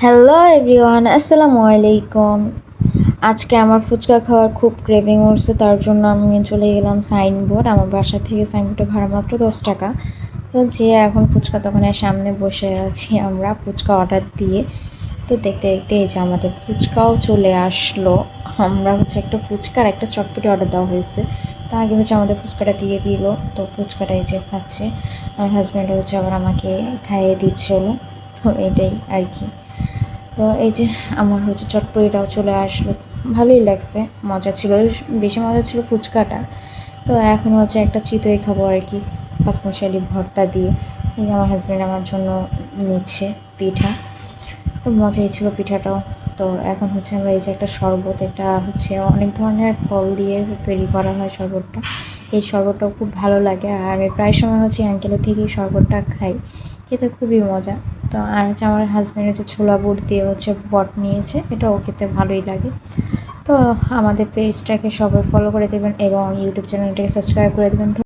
Hello everyone, আসসালামু আলাইকুম। আজকে আমার ফুচকা খাওয়ার খুব ক্রেভিং উঠছে, তার জন্য আমি চলে গেলাম সাইনবোর্ড। আমার বাসা থেকে সাইনবোর্ডে ভাড়া মাত্র 10 টাকা। তো যে এখন ফুচকা দোকানের সামনে বসে আছি আমরা ফুচকা অর্ডার দিয়ে। তো দেখতে দেখতে এই যে আমাদের ফুচকাও চলে আসলো। আমরা একটা ফুচকা আর একটা চটপটি অর্ডার দেওয়া হয়েছে। তো আগে আমাদের ফুচকাটা দিয়ে দিল। তো ফুচকাটা এই যে খাচ্ছে, আমার হাজব্যান্ড আবার আমাকে খাইয়ে দিচ্ছিল। তো এটাই আর কি। তো এই যে আমার চটপটিটাও চলে আসলো, ভালোই লাগছে, মজা ছিল, বেশি মজা ছিল ফুচকাটা। তো এখন একটা চিতই খাবো আর কি, পাঁচমিশালি ভর্তা দিয়ে। এই যে আমার হাজব্যান্ড আমার জন্য নিচ্ছে পিঠা, তো মজাই ছিল পিঠাটাও। তো এখন আমরা এই যে একটা শরবত, এটা অনেক ধরনের ফল দিয়ে তৈরি করা হয় শরবতটা। এই শরবতটাও খুব ভালো লাগে, আর আমি প্রায় সময় আঙ্কেলের থেকেই শরবতটা খাই, খেতে খুবই মজা। তো আর আমার হাজব্যান্ড ছোলা বুট দিয়ে বট নিয়েছে, এটাও খেতে ভালোই লাগে। তো আমাদের পেজটাকে সবাই ফলো করে দেবেন এবং ইউটিউব চ্যানেলটাকে সাবস্ক্রাইব করে দেবেন।